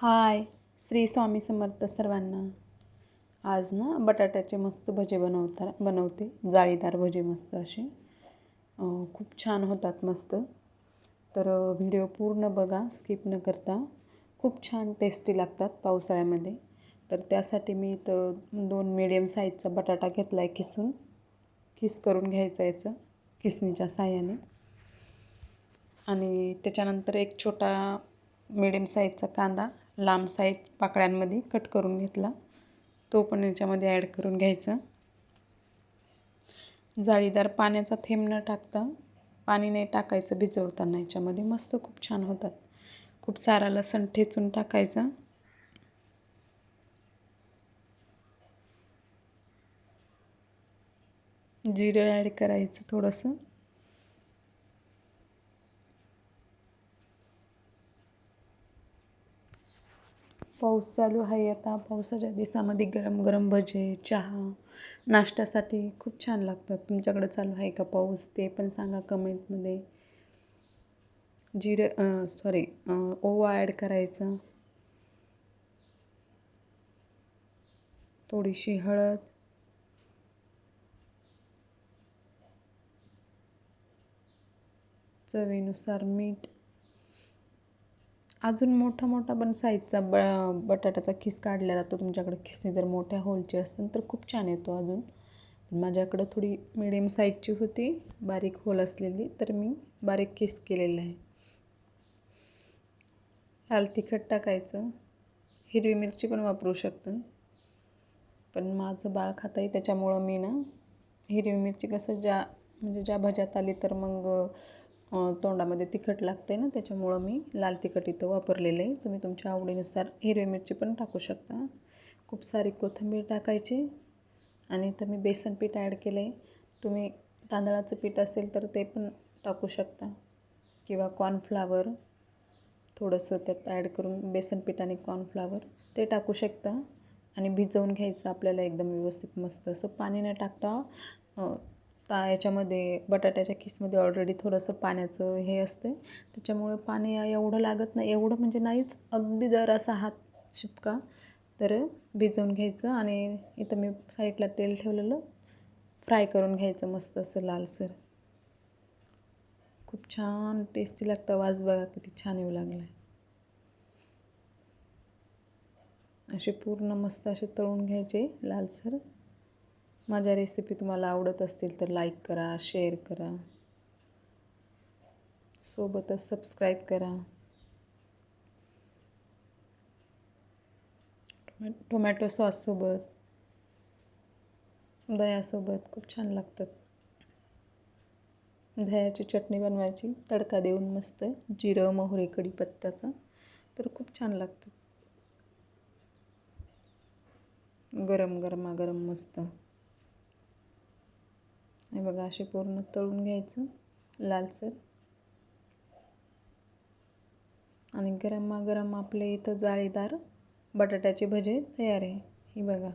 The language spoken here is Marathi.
हाय, श्री स्वामी समर्थ सर्वांना. आज ना बटाट्याचे मस्त भजे बनवते जाळीदार भजे मस्त असे. खूप छान होतात मस्त. तर व्हिडिओ पूर्ण बघा, स्किप न करता. खूप छान टेस्टी लागतात पावसाळ्यामध्ये. तर त्यासाठी मी इथं 2 मीडियम साईजचा बटाटा घेतला आहे खिस करून घ्यायचा याचं खिसणीच्या साहाय्याने. आणि त्याच्यानंतर एक छोटा मीडियम साईजचा कांदा लांब साईज पाकळ्यांमध्ये कट करून घेतला, तो पण याच्यामध्ये ॲड करून घ्यायचा. जाळीदार पाण्याचा थेंब न टाकता, पाणी नाही टाकायचं भिजवताना. याच्यामध्ये मस्त खूप छान होतात. खूप सारा लसूण ठेचून टाकायचा. जिरं ॲड करायचं थोडंसं. पाऊस चालू आहे आता. पावसाच्या दिवसामध्ये गरम गरम भजे, चहा, नाश्त्यासाठी खूप छान लागतात. तुमच्याकडे चालू आहे का पाऊस, ते पण सांगा कमेंटमध्ये. ओवा ॲड करायचा, थोडीशी हळद, चवीनुसार मीठ. अजून मोठा पण साईजचा बटाट्याचा खिस काढला जातो. तुमच्याकडे खिसणी जर मोठ्या होलची असेल तर खूप छान येतो अजून. माझ्याकडं थोडी मिडियम साईजची होती, बारीक होल असलेली, तर मी बारीक खिस केलेलं आहे. लाल तिखट टाकायचं. हिरवी मिरची पण वापरू शकतं, पण माझं बाळ खात आहे त्याच्यामुळं मी ना हिरवी मिरची कसं ज्या भज्यात आली तर मग तोंडामध्ये तिखट लागते ना, त्याच्यामुळं मी लाल तिखट इथं वापरलेलं आहे. तुम्ही तुमच्या आवडीनुसार हिरवी मिरची पण टाकू शकता. खूप सारी कोथिंबीर टाकायची. आणि इथं मी बेसन पीठ ॲड केलं आहे. तुम्ही तांदळाचं पीठ असेल तर ते पण टाकू शकता, किंवा कॉर्नफ्लावर थोडंसं त्यात ॲड करून, बेसन पीठ आणि कॉर्नफ्लावर ते टाकू शकता. आणि भिजवून घ्यायचं आपल्याला एकदम व्यवस्थित मस्त असं. पाणी न टाकता याच्यामध्ये बटाट्याच्या खिसमध्ये ऑलरेडी थोडंसं पाण्याचं हे असते, त्याच्यामुळं पाणी एवढं लागत नाही. एवढं म्हणजे नाहीच, अगदी जर असा हात शिपका तर भिजवून घ्यायचं. आणि इथं मी साईडला तेल ठेवलेलं, फ्राय करून घ्यायचं मस्त असं लालसर. खूप छान टेस्टी लागतं. वास बघा किती छान येऊ लागला आहे. असे पूर्ण मस्त असे तळून घ्यायचे लालसर. माझ्या रेसिपी तुम्हाला आवडत असतील तर लाईक करा, शेअर करा, सोबतच सबस्क्राईब करा. टोमॅटो सॉससोबत, दह्यासोबत खूप छान लागतात. दह्याची चटणी बनवायची, तडका देऊन मस्त, जिरं, मोहरी, कढीपत्त्याचा, तर खूप छान लागतं. गरमागरम मस्त. हे बघा, असे पूर्ण तळून घ्यायचं लालसर. आणि गरमागरम आपले इथं जाळीदार बटाट्याचे भजे तयार आहे. ही बघा.